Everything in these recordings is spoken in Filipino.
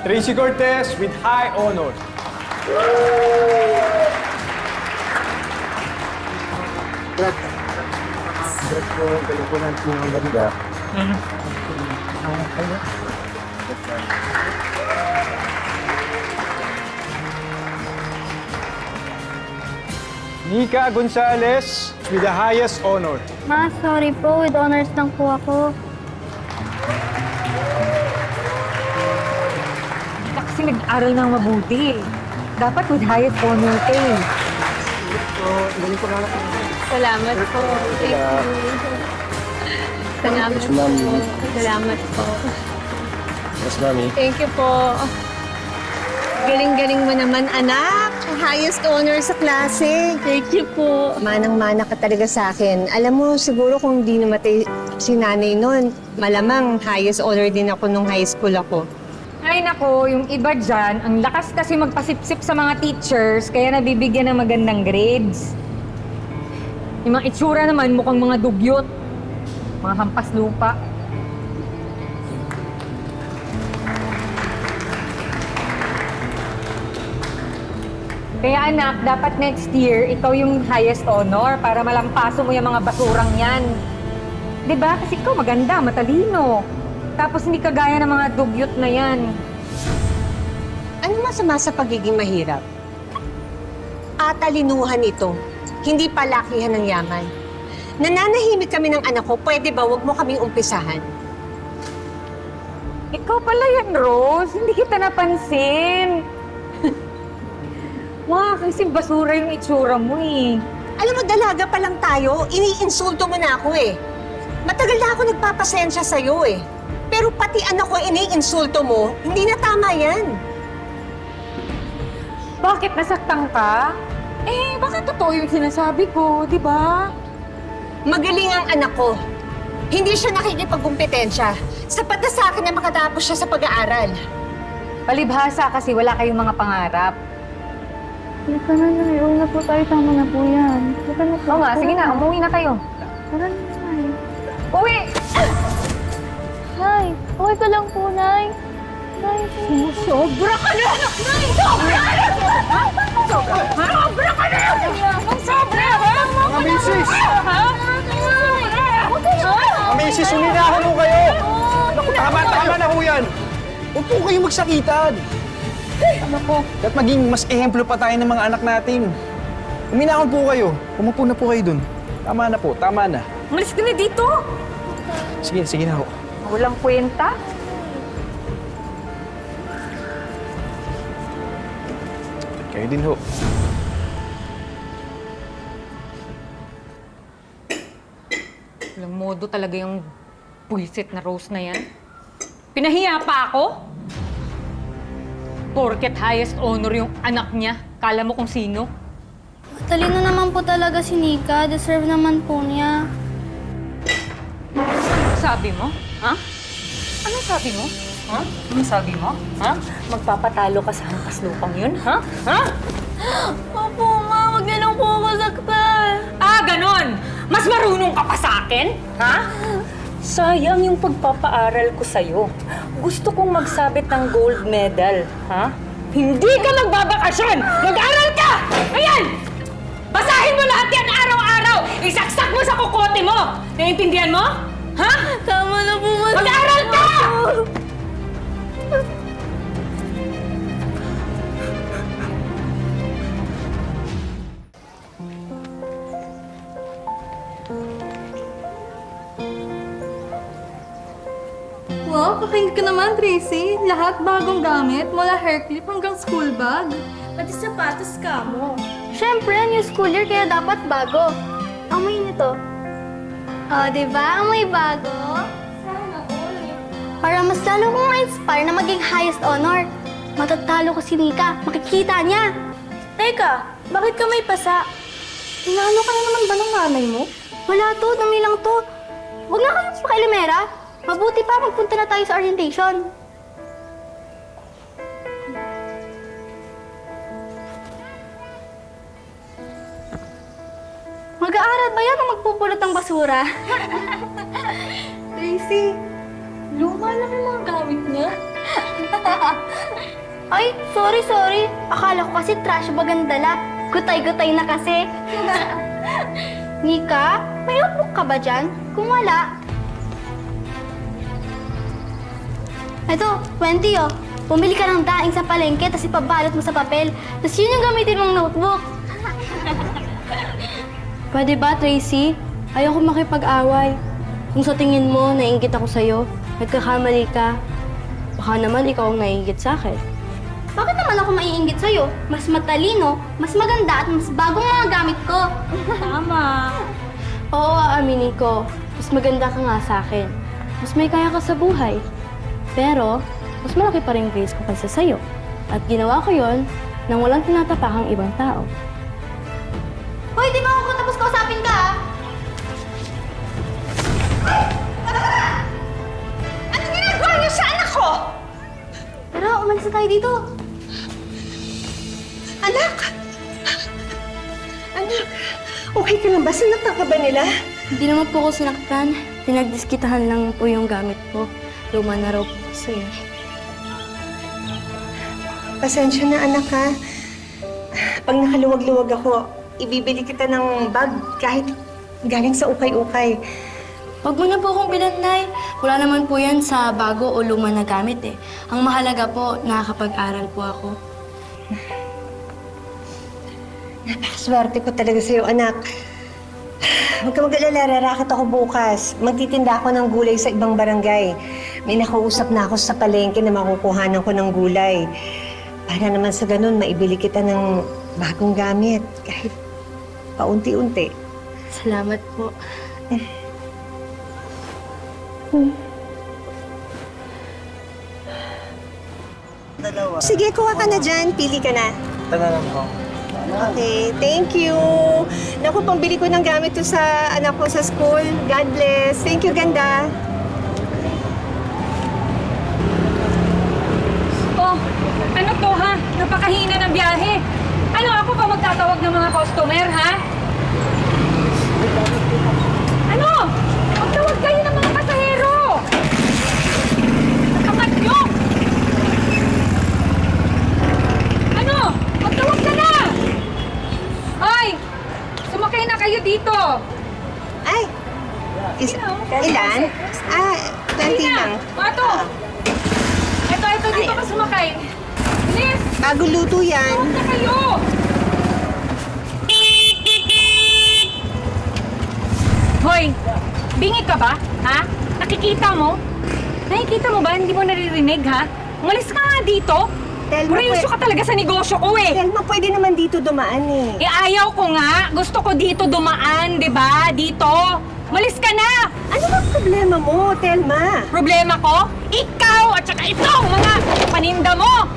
Tracy Cortez with high honor. Nika Gonzalez with the highest honor. Ma, sorry po. With honors lang po ako. Kasi nag-aral ng mabuti. Dapat with highest honor ka eh. Salamat po. Thank you. Salamat po. Salamat po. Yes, Mami. Thank you po. Galing-galing mo naman, anak. Highest honor sa klase. Thank you po. Manang-mana ka talaga sa akin. Alam mo, siguro kung di namatay si nanay noon, malamang highest honor din ako nung high school ako. Ay nako, yung iba dyan, ang lakas kasi magpasipsip sa mga teachers, kaya nabibigyan ng magandang grades. Yung mga itsura naman, mukhang mga dugyot. Mga hampas lupa. Kaya anak, dapat next year, ikaw yung highest honor para malampaso mo yung mga basurang yan. Diba? Kasi ikaw maganda, matalino. Tapos hindi kagaya ng mga dugyot na yan. Ano masama sa pagiging mahirap? Atalinuhan ito, hindi palakihan ng yaman. Nananahimik kami ng anak ko, pwede ba wag mo kaming umpisahan? Ikaw pala yan, Rose. Hindi kita napansin. Wow, kasi basura yung itsura mo eh. Alam mo, dalaga pa lang tayo, iniinsulto mo na ako eh. Matagal na ako nagpapasensya sa'yo eh. Pero pati anak ko iniinsulto mo, hindi na tama yan. Bakit nasaktan ka? Eh, baka totoo yung sinasabi ko, di ba? Magaling ang anak ko. Hindi siya nakikipagkumpetensya. Sapat na sa akin na makatapos siya sa pag-aaral. Palibhasa kasi wala kayong mga pangarap. Teka na, Nay. Huwag na po tayo. Tama na po yan. Teka na po. Oo nga, sige na, umuwi na kayo. Tara na, Nay. Uwi! Nay, okay ka lang po, Nay. Nay, Sobra ka na! Nay! Sobra ka na! Sobra ka na! Sobra! Mga misis! Ha? Mga misis, uminahan ho kayo! Naku, tama na ho yan! Huwag po kayong magsakitan! Ano po? At maging mas ehemplo pa tayo ng mga anak natin. Uminahon po kayo. Umupo na po kayo dun. Tama na po, tama na. Umalis ka na dito! Sige na ho. Walang kwenta. Kayo din ho. Walang modo talaga yung buisit na Rose na yan. Pinahiya pa ako? Porket highest honor yung anak niya. Kala mo kung sino? talino naman po talaga si Nika. Deserve naman po niya. Sabi mo? Ha? Ano sabi mo? Ha? Ano sabi mo? Ha? Magpapatalo ka sa hampas lupang yun? Ha? Ha? Opo, Ma. Huwag niyo lang po ako saktan. Ah, ganon! Mas marunong ka pa sa akin? Ha? Sayang yung pagpapaaral ko sa'yo. Gusto kong magsabit ng gold medal, ha? Hindi ka magbabakasyon! Mag-aral ka! Ayan! Basahin mo lahat yan araw-araw! Isaksak mo sa kukote mo! Naiintindihan mo? Ha? Tama na po, Ma. Mag-aral ka! Wow, pakinig ka naman, Tracy. Lahat bagong gamit, mula hair clip hanggang school bag. Pati sapatos ka mo. Siyempre, new school year, kaya dapat bago. Amoy nito. Oh, di ba? Amoy bago. Sana all. Para mas lalo kong ma-inspire na maging highest honor. Matatalo ko si Nika. Makikita niya. Teka, bakit ka may pasa? Inaano ka na naman ba ng nanay mo? Wala to, dumi lang to. Huwag na kayong pakilimera. Mabuti pa, magpunta na tayo sa orientation. Mag-aaral ba yan o magpupulot ng basura? Tracy, luma lang yung mga gamit niya. Ay, sorry. Akala ko kasi trash bag ang dala. Gutay-gutay na kasi. Nika, may notebook ka ba dyan? Kung wala... Ito, 20 oh. Pumili ka ng daing sa palengke, tapos ipabalot mo sa papel. Tapos yun yung gamitin mong notebook. Pwede ba, Tracy? Ayoko makipag-away. Kung sa tingin mo, naiingit ako sa'yo, nagkakamali ka, baka naman ikaw ang naiingit sa akin. Bakit naman ako maiinggit sa'yo? Mas matalino, mas maganda at mas bagong mga gamit ko. Tama. Oo, aaminin ko. Mas maganda ka nga sa akin. Mas may kaya ka sa buhay. Pero, mas malaki pa rin grace ko kaysa sa'yo. At ginawa ko yon nang walang tinatapakang ibang tao. Hoy, di ba ako tapos kausapin ka, ah? Ano ginagawa niyo sa anak ko? Tara, umalis na tayo dito. Anak! Anak, okay ka lang ba? Sinaktan ka ba nila? Hindi naman po ako sinaktan. Pinagdiskitahan lang po yung gamit ko. Luma na raw po kasi. Pasensya na, anak, ha? Pag nakaluwag-luwag ako, ibibili kita ng bag kahit galing sa ukay-ukay. Huwag mo na po akong binanday. Wala naman po yan sa bago o luma na gamit eh. Ang mahalaga po, nakakapag-aral po ako. Napakaswerte ko talaga sa'yo, anak. Huwag ka mag-alala, rarakit ako bukas. Magtitinda ako ng gulay sa ibang barangay. May nakausap na ako sa palengke na makukuhanan ko ng gulay. Para naman sa ganun, maibili kita ng bagong gamit. Kahit paunti-unti. Salamat po. Sige, kuha ka na dyan. Pili ka na. Taga lang po. Okay, thank you. Naku, pambili ko ng gamit to sa anak ko sa school. God bless. Thank you, ganda. Oh, ano to ha? Napakahina ng biyahe. Ano ako pa magtatawag ng mga customer, ha? Ano? Magtawag kayo ng mga pasahero! Angat nyo! Ano? Magtawag ka na! Ay! Sumakay na kayo dito! Ay, ilan? Ah, 20 lang. Mato! Ito, dito ka sumakay. Bilis! Bago luto yan. Tawag na kayo! Hoy! Bingi ka ba? Ha? Nakikita mo? Nakikita mo ba? Hindi mo naririnig, ha? Umalis ka nga dito! Telma, Puryoso ka talaga sa negosyo ko, eh! Telma, pwede naman dito dumaan eh. Eh, ayaw ko nga! Gusto ko dito dumaan, di ba? Dito! Umalis ka na! Ano bang problema mo, Telma? Problema ko? Ikaw at saka itong mga paninda mo!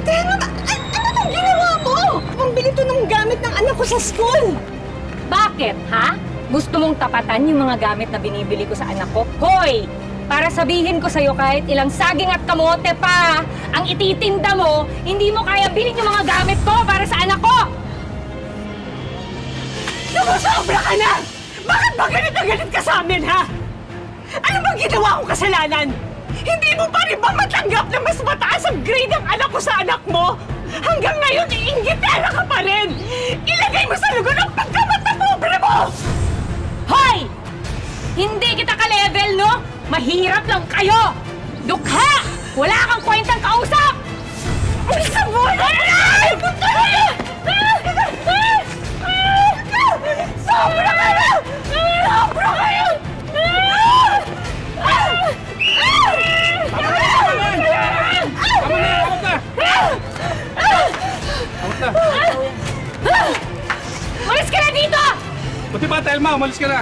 Telma, ano bang ginawa mo? Pambili to ng gamit ng anak ko sa school. Bakit, ha? Gusto mong tapatan yung mga gamit na binibili ko sa anak ko? Hoy! Para sabihin ko sa'yo kahit ilang saging at kamote pa ang ititinda mo, hindi mo kaya bilhin yung mga gamit ko para sa anak ko! Sumusobra ka na! Bakit ba galit na galit ka sa amin, ha? Ano bang ginawa kong kasalanan? Hindi mo pa rin ba matanggap na mas mataas ang grade ang anak ko sa anak mo? Hanggang ngayon, iinggitera ka pa rin! Ilagay mo sa lugar ng pagkamat na pobre mo! Hoy! Hindi kita ka-level, no? Mahirap lang kayo! Dukha! Wala kang kwentang kausap! Ay, sabunan na! Sobra ka na! Sobra kayo! Umalis ka na dito! Buti ba, Telma? Umalis ka na.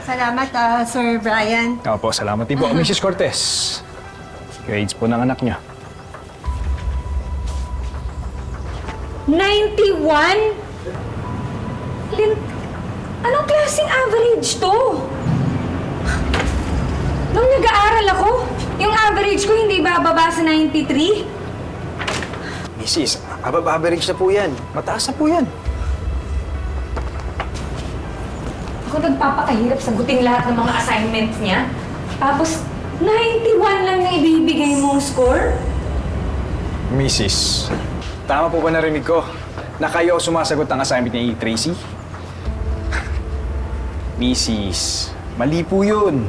Salamat, Sir Brian. Opo, salamat din po. Mrs. Cortez. Grades po ng anak niya. 91? Anong klaseng average to? Nung nag-aaral ako, yung average ko hindi bababa sa 93? Mrs., above average na po yan. Mataas na po yan. Ako Ako nagpapakahirap sagutin lahat ng mga assignments niya. Tapos, 91 lang na ibibigay mong score? Mrs., tama po ba narinig ko na kayo ang sumasagot ng assignment ni Tracy? Mrs., mali po yun.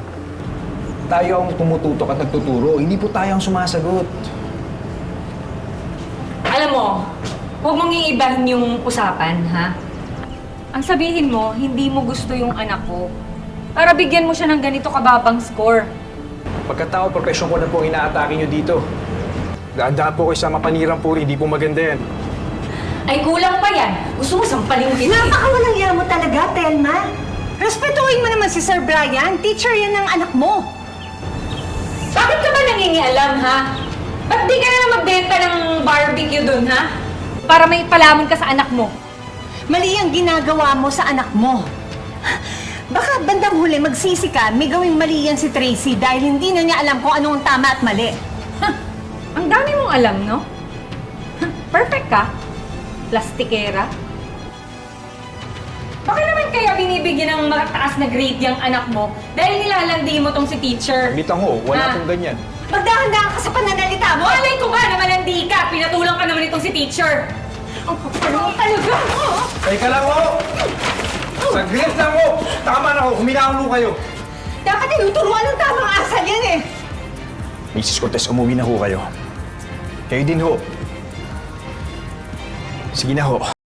Tayo ang tumututok at nagtuturo, hindi po tayo ang sumasagot. Alam mo, huwag mong iibahin yung usapan, ha? Ang sabihin mo, hindi mo gusto yung anak ko. Para bigyan mo siya ng ganito kababang score. Pagkatao, profesyon ko na po ang inaatake nyo dito. Daan-daan po kayo sa mapanirang puri, hindi po maganda yan. Ay, kulang pa yan. Gusto mo sampalin kita. Napakawalang iya mo talaga, Telma. Respetuhin mo naman si Sir Brian. Teacher yan ng anak mo. Bakit ka ba nangingialam, ha? Ba't di ka na magbenta ng barbecue dun, ha? Para may palamon ka sa anak mo. Mali ang ginagawa mo sa anak mo. Baka bandang huli magsisi ka, may gawing mali yan si Tracy dahil hindi na niya alam kung ano ang tama at mali. Ang dami mong alam, no? Perfect ka. Plastikera. Bakit naman kaya binibigyan ng mataas na grade yung anak mo dahil nilalandi mo tong si teacher? Bitang ho, wala Ah. pong ganyan. Magdahan-dahan ka sa pananalita mo! Malay ko nga na malandi ka! Pinatulang ka naman itong si teacher! Ang kapalo talaga! Teka lang ho! Saglit lang ho! Tama na ho, huminahon ho kayo. Dapat tinuturuan ng tamang asal yan eh! Mrs. Cortez, umuwi na ho kayo. Kayo din ho. Sige na ho.